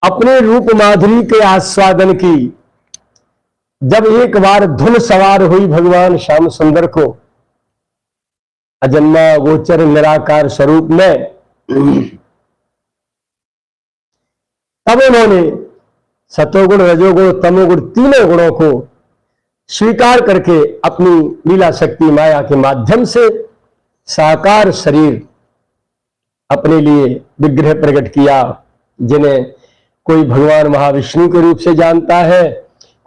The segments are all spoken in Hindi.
अपने रूप माधुरी के आस्वादन की जब एक बार धुन सवार हुई भगवान श्याम सुंदर को अजन्मा गोचर निराकार स्वरूप में, तब उन्होंने सतोगुण रजोगुण तमोगुण तीनों गुणों को स्वीकार करके अपनी लीला शक्ति माया के माध्यम से साकार शरीर अपने लिए विग्रह प्रकट किया, जिन्हें कोई भगवान महाविष्णु के रूप से जानता है,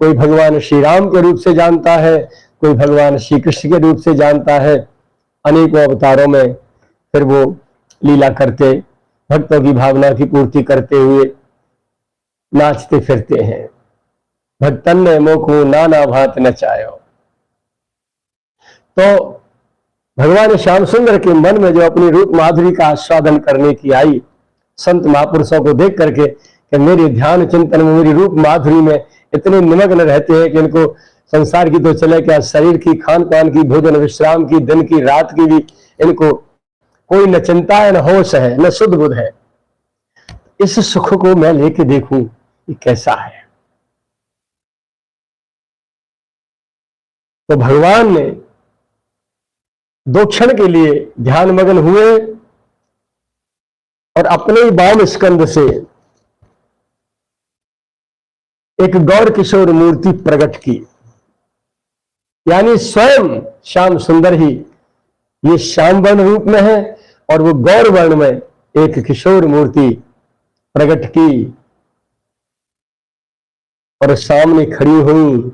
कोई भगवान श्री राम के रूप से जानता है, कोई भगवान श्री कृष्ण के रूप से जानता है। अनेकों अवतारों में फिर वो लीला करते, भक्तों की भावना की पूर्ति करते हुए नाचते फिरते हैं। भक्तन ने मोको नाना भांत नचायो। तो भगवान श्याम सुंदर के मन में जो अपनी रूप माधुरी का आस्वादन करने की आई, संत महापुरुषों को देख करके कि मेरे ध्यान चिंतन में, मेरी रूप माधुरी में इतने निमग्न रहते हैं कि इनको संसार की तो चले क्या, शरीर की, खान पान की, भोजन विश्राम की, दिन की रात की भी इनको कोई न चिंता है, न होश है, न शुद्ध बुद्ध है। इस सुख को मैं लेके देखूं ये कैसा है। तो भगवान ने 2 क्षण के लिए ध्यान मग्न हुए और अपने ही वाम स्कंद से एक गौर किशोर मूर्ति प्रकट की, यानी स्वयं श्याम सुंदर ही ये श्याम वर्ण रूप में है और वो गौर वर्ण में एक किशोर मूर्ति प्रकट की और सामने खड़ी हुई,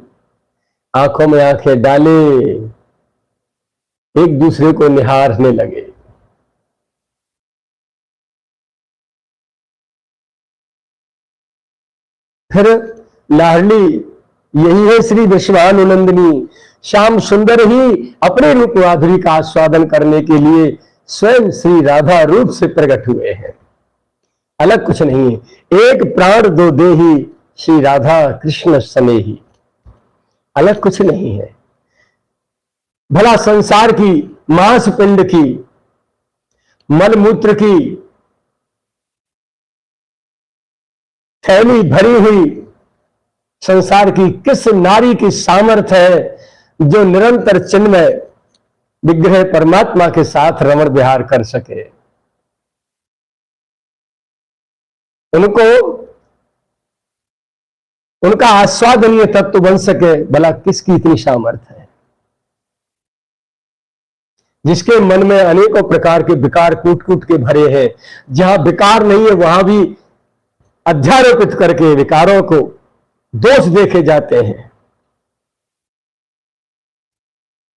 आंखों में आंखें डाले, एक दूसरे को निहारने लगे। फिर लाडली यही है श्री विश्वानुनंदिनी, श्याम सुंदर ही अपने रूप माधुरी का आस्वादन करने के लिए स्वयं श्री राधा रूप से प्रकट हुए हैं, अलग कुछ नहीं है। एक प्राण दो देही श्री राधा कृष्ण स्नेही, अलग कुछ नहीं है। भला संसार की, मांस पिंड की, मलमूत्र की थैली भरी हुई संसार की किस नारी की सामर्थ्य है जो निरंतर चिन्मय विग्रह परमात्मा के साथ रमण विहार कर सके। उनको उनका आस्वादनीय तत्व बन सके, भला किसकी इतनी सामर्थ्य है। जिसके मन में अनेकों प्रकार के विकार कूट कूट के भरे हैं, जहां विकार नहीं है वहां भी अध्यारोपित करके विकारों को दोष देखे जाते हैं।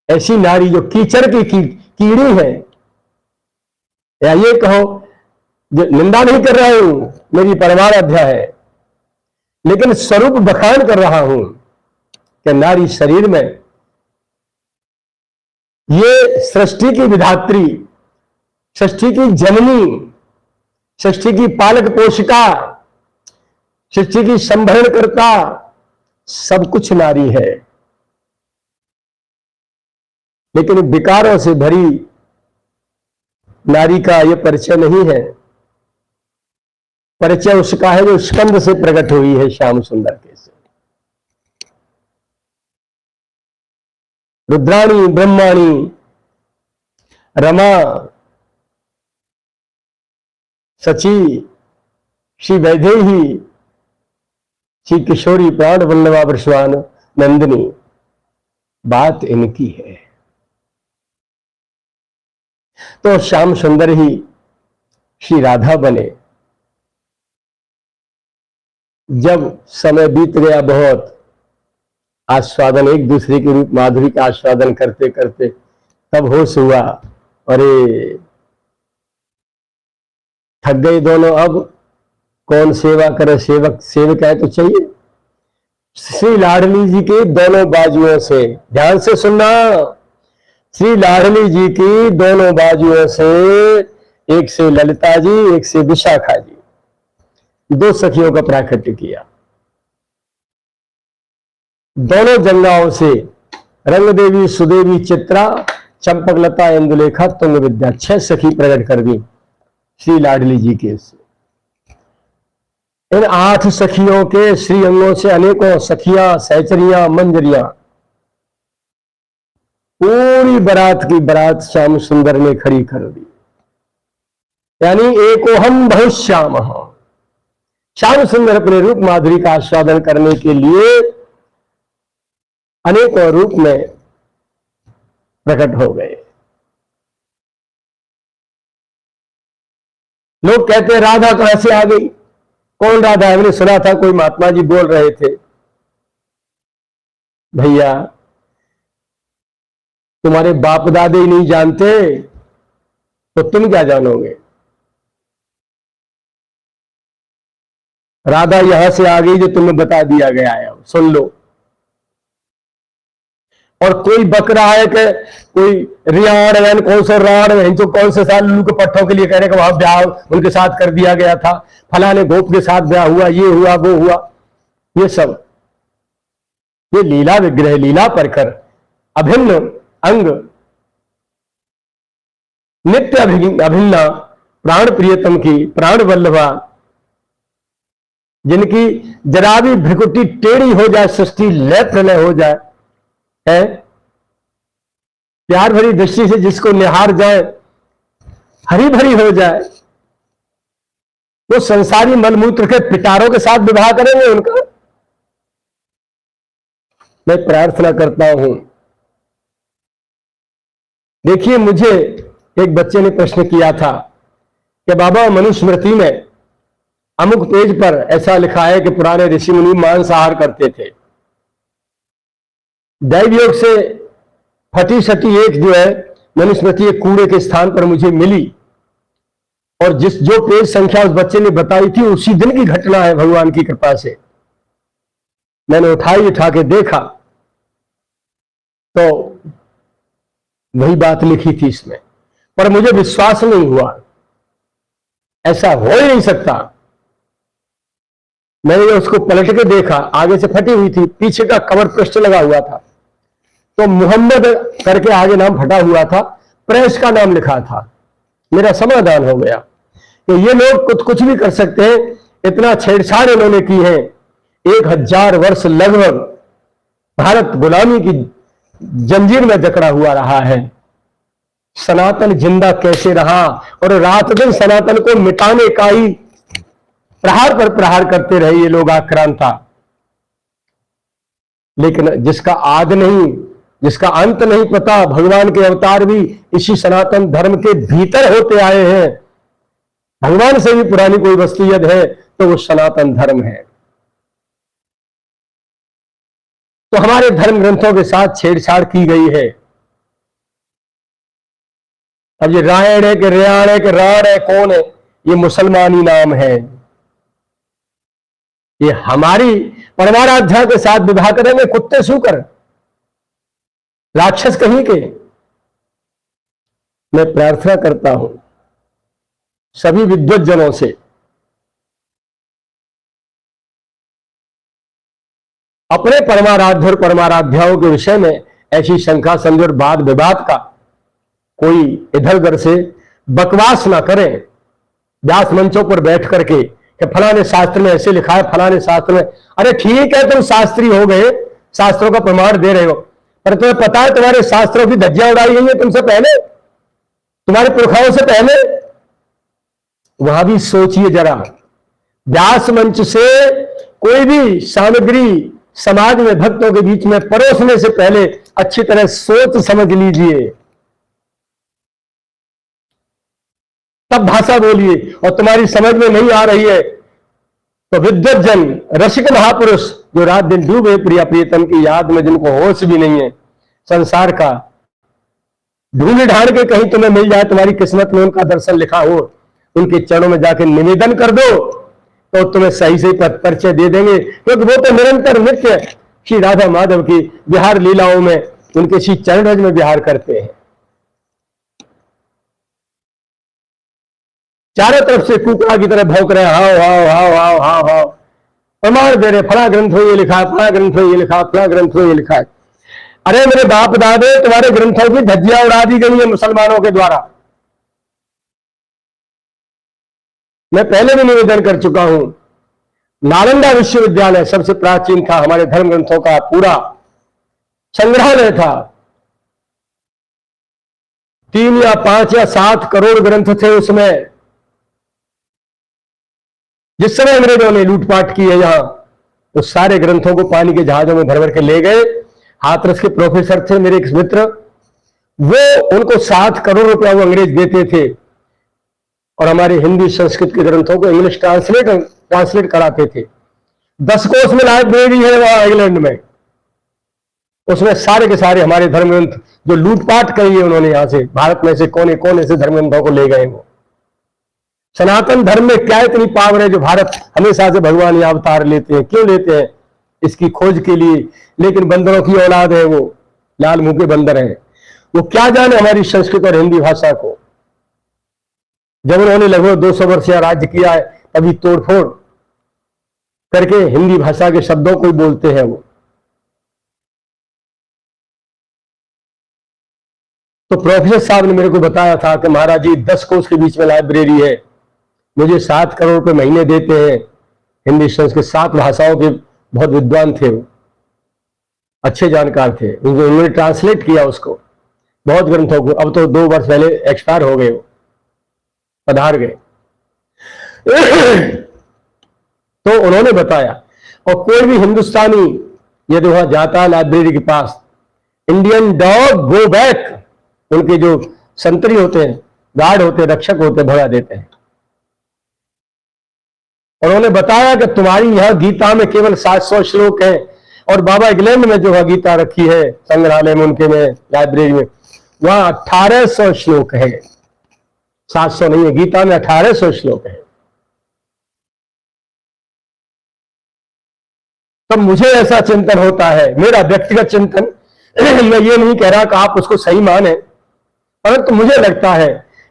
ऐसी नारी जो कीचड़ की कीड़ी है, या ये कहो, जो निंदा नहीं कर रहा हूं, मेरी परमाराध्या है, लेकिन स्वरूप बखान कर रहा हूं कि नारी शरीर में ये सृष्टि की विधात्री, सृष्टि की जननी, सृष्टि की पालक पोषिका, सृष्टि की संभरण करता, सब कुछ नारी है। लेकिन विकारों से भरी नारी का यह परिचय नहीं है। परिचय उसका है जो स्कंद से प्रकट हुई है, श्याम सुंदर के से। रुद्राणी, ब्रह्माणी, रमा, सची, श्री वैदेही, श्री किशोरी प्राण वल्लभा विश्वान नंदिनी, बात इनकी है। तो श्याम सुंदर ही श्री राधा बने। जब समय बीत गया बहुत, आस्वादन एक दूसरे के रूप माधुरी का आस्वादन करते करते तब होश हुआ, अरे थक गए दोनों, अब कौन सेवा करे, सेवक सेवक है तो चाहिए। श्री लाडली जी के दोनों बाजुओं से, ध्यान से सुनना, श्री लाडली जी की दोनों बाजुओं से, एक से ललिता जी, एक से विशाखा जी, 2 सखियों का प्राकट्य किया। दोनों जंगाओं से रंग देवी, सुदेवी, चित्रा, चंपकलता, इंदुलेखा, तुंग विद्या, 6 सखी प्रकट कर दी श्री लाडली जी के से। इन 8 सखियों के श्री अंगों से अनेकों सखियां, सहचरियां, मंजरियां, पूरी बारात की बारात श्याम सुंदर ने खड़ी कर दी। यानी एकोहम बहुश्याम, श्याम सुंदर अपने रूप माधुरी का आस्वादन करने के लिए अनेकों रूप में प्रकट हो गए। लोग कहते हैं राधा कहां से आ गई? कौन राधा है? मैंने सुना था कोई महात्मा जी बोल रहे थे। भैया तुम्हारे बाप दादे ही नहीं जानते तो तुम क्या जानोगे? राधा यहां से आ गई जो तुम्हें बता दिया गया है, सुन लो। और कोई बक रहा है कि कोई रियाण है, कौन सा राण है, जो कौन से साल उनके पट्टों के लिए कह रहे कि वहां ब्याह उनके साथ कर दिया गया था, फलाने गोप के साथ ब्याह हुआ, ये हुआ वो हुआ। ये सब ये लीला विग्रह, लीला परकर, अभिन्न अंग, नित्य अभिन्ना प्राण प्रियतम की, प्राण वल्लभा, जिनकी जरा भी भ्रिकुटी टेढ़ी हो जाए, सृष्टि लय प्रलय हो जाए, है प्यार भरी दृष्टि से जिसको निहार जाए, हरी भरी हो जाए, वो संसारी मलमूत्र के पिटारों के साथ विवाह करेंगे उनका? मैं प्रार्थना करता हूं। देखिए, मुझे एक बच्चे ने प्रश्न किया था कि बाबा मनुस्मृति में अमुक पेज पर ऐसा लिखा है कि पुराने ऋषि मुनि मांसाहार करते थे। दैव योग से फटी सटी एक जो है मनुस्मृति एक कूड़े के स्थान पर मुझे मिली, और जो पेज संख्या उस बच्चे ने बताई थी उसी दिन की घटना है, भगवान की कृपा से। मैंने उठा के देखा तो वही बात लिखी थी इसमें, पर मुझे विश्वास नहीं हुआ, ऐसा हो ही नहीं सकता। मैंने उसको पलट के देखा, आगे से फटी हुई थी, पीछे का कवर पृष्ठ लगा हुआ था, तो मोहम्मद करके आगे नाम फटा हुआ था, प्रेस का नाम लिखा था। मेरा समाधान हो गया कि ये लोग कुछ भी कर सकते हैं, इतना छेड़छाड़ इन्होंने की है। 1000 वर्ष लगभग भारत गुलामी की जंजीर में जकड़ा हुआ रहा है। सनातन जिंदा कैसे रहा, और रात दिन सनातन को मिटाने का ही प्रहार पर प्रहार करते रहे ये लोग आक्रांता। लेकिन जिसका आद नहीं, जिसका अंत नहीं पता, भगवान के अवतार भी इसी सनातन धर्म के भीतर होते आए हैं। भगवान से भी पुरानी कोई वस्तु यदि है तो वो सनातन धर्म है। तो हमारे धर्म ग्रंथों के साथ छेड़छाड़ की गई है। अब ये रायण है कि रेयाण है कि राण है, कौन है? ये मुसलमानी नाम है। ये हमारी परमाराध्या के साथ विवाह करेंगे, कुत्ते सूकर, राक्षस कहीं के। मैं प्रार्थना करता हूं सभी विद्वत जनों से, अपने परमाराध्य और परमाराध्याओं के विषय में ऐसी शंका संदेह और वाद विवाद का कोई इधर उधर से बकवास ना करें। व्यास मंचों पर बैठ करके कि फलाने शास्त्र में ऐसे लिखा है, फलाने शास्त्र में, अरे ठीक है तुम शास्त्री हो गए, शास्त्रों का प्रमाण दे रहे हो, पर तुम्हें पता है तुम्हारे शास्त्रों की धज्जियां उड़ाई गई है तुमसे पहले, तुम्हारे पुरखाओं से पहले। वहां भी सोचिए जरा, व्यास मंच से कोई भी सामग्री समाज में भक्तों के बीच में परोसने से पहले अच्छी तरह सोच समझ लीजिए, तब भाषा बोलिए। और तुम्हारी समझ में नहीं आ रही है तो विद्वत जन, रसिक महापुरुष जो रात दिन डूबे प्रिया प्रियतम की याद में, जिनको होश भी नहीं है संसार का, ढूंढ ढांड के कहीं तुम्हें मिल जाए, तुम्हारी किस्मत में उनका दर्शन लिखा हो, उनके चरणों में जाके निवेदन कर दो तो तुम्हें सही सही परिचय दे देंगे। क्योंकि वो तो निरंतर नित्य श्री राधा माधव की विहार लीलाओं में, उनके श्री चरण रज में विहार करते हैं। चारों तरफ से कुकड़ा की तरह भौंक रहे, हाओ हाओ हाओ हाओ हाओ हाओ, प्रमाण दे रहे, फला ग्रंथ में ये लिखा है, फला ग्रंथ में ये लिखा है, फला ग्रंथ में ये लिखा है। अरे मेरे बाप दादे, तुम्हारे ग्रंथों की धज्जियां उड़ा दी गई है मुसलमानों के द्वारा। मैं पहले भी निवेदन कर चुका हूं नालंदा विश्वविद्यालय सबसे प्राचीन था, हमारे धर्म ग्रंथों का पूरा संग्रहालय था। 3 या 5 या 7 करोड़ ग्रंथ थे उसमें। जिस समय अंग्रेजों ने लूटपाट की है यहां, तो सारे ग्रंथों को पानी के जहाजों में भर भर के ले गए। हाथरस के प्रोफेसर थे मेरे एक मित्र, वो उनको 7 करोड़ रुपया वो अंग्रेज देते थे और हमारे हिंदी संस्कृत के ग्रंथों को इंग्लिश ट्रांसलेट कराते थे। 10 कोस में लाइब्रेरी है वहां इंग्लैंड में, उसमें सारे के सारे हमारे धर्म ग्रंथ जो लूटपाट करी है उन्होंने यहां से, भारत में से कोने कोने से धर्म ग्रंथों को ले गए। वो सनातन धर्म में क्या इतनी पावर है जो भारत हमेशा से भगवान ये अवतार लेते हैं, क्यों लेते हैं? इसकी खोज के लिए। लेकिन बंदरों की औलाद है वो, लाल मुंह के बंदर हैं, वो क्या जाने हमारी संस्कृत और हिंदी भाषा को। जब उन्होंने लगभग 200 वर्ष या राज्य किया है, तभी तोड़फोड़ करके हिंदी भाषा के शब्दों को ही बोलते हैं वो। तो प्रोफेसर साहब ने मेरे को बताया था कि महाराज जी 10 कोस के बीच में लाइब्रेरी है, मुझे 7 करोड़ रुपए महीने देते हैं। हिंदी संस्कृत 7 भाषाओं के बहुत विद्वान थे वो, अच्छे जानकार थे। उन्होंने ट्रांसलेट किया उसको, बहुत ग्रंथों को। अब तो 2 वर्ष पहले एक्सपायर हो गए, वो पधार गए। तो उन्होंने बताया, और कोई भी हिंदुस्तानी यदि वहां जाता है लाइब्रेरी के पास, इंडियन डॉग गो बैक, उनके जो संतरी होते हैं, गार्ड होते हैं, रक्षक होते हैं, भगा देते हैं। उन्होंने बताया कि तुम्हारी यह गीता में केवल 700 श्लोक है, और बाबा इंग्लैंड में जो गीता रखी है संग्रहालय में, उनके में लाइब्रेरी में, वहां 1800 श्लोक है। 700 नहीं है, गीता में 1800 श्लोक है। तब मुझे ऐसा चिंतन होता है, मेरा व्यक्तिगत चिंतन, मैं ये नहीं कह रहा कि आप उसको सही माने, परंतु मुझे लगता है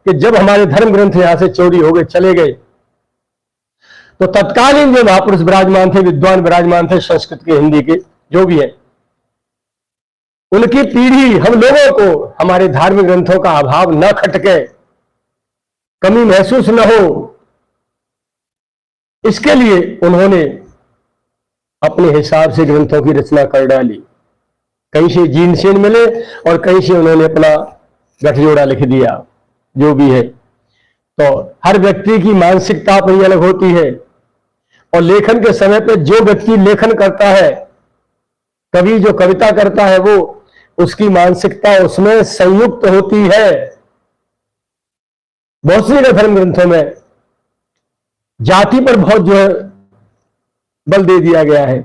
कि जब हमारे धर्म ग्रंथ यहां से चोरी हो गए, चले गए, तो तत्कालीन जो महापुरुष विराजमान थे, विद्वान विराजमान थे संस्कृत के, हिंदी के, जो भी है, उनकी पीढ़ी, हम लोगों को हमारे धार्मिक ग्रंथों का अभाव न खटके, कमी महसूस न हो, इसके लिए उन्होंने अपने हिसाब से ग्रंथों की रचना कर डाली। कहीं से जीन शीन मिले और कहीं से उन्होंने अपना गठजोड़ा लिख दिया, जो भी है। तो हर व्यक्ति की मानसिकता अपनी अलग होती है, और लेखन के समय पे जो व्यक्ति लेखन करता है, कवि जो कविता करता है, वो उसकी मानसिकता उसमें संयुक्त होती है। बहुत सी धर्म ग्रंथों में जाति पर बहुत जो है बल दे दिया गया है।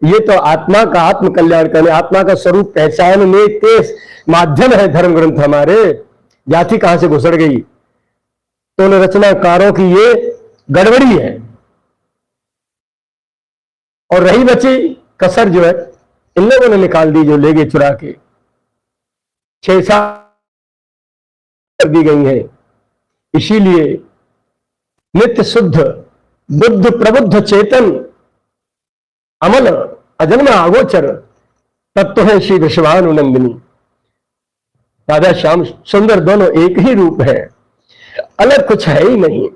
ये तो आत्मा का आत्म कल्याण करने, आत्मा का स्वरूप पहचानने के माध्यम है धर्म ग्रंथ हमारे। जाति कहां से घुसड़ गई? तो उन रचनाकारों की ये गड़बड़ी है। और रही बची कसर जो है, इन लोगों ने निकाल दी, जो ले गए चुरा के 6-7 कर दी गई है। इसीलिए नित्य शुद्ध बुद्ध प्रबुद्ध चेतन अमल अजन्मा अगोचर तत्व है श्री विश्वानुनंदिनी। राधा श्याम सुंदर दोनों एक ही रूप है, अलग कुछ है ही नहीं।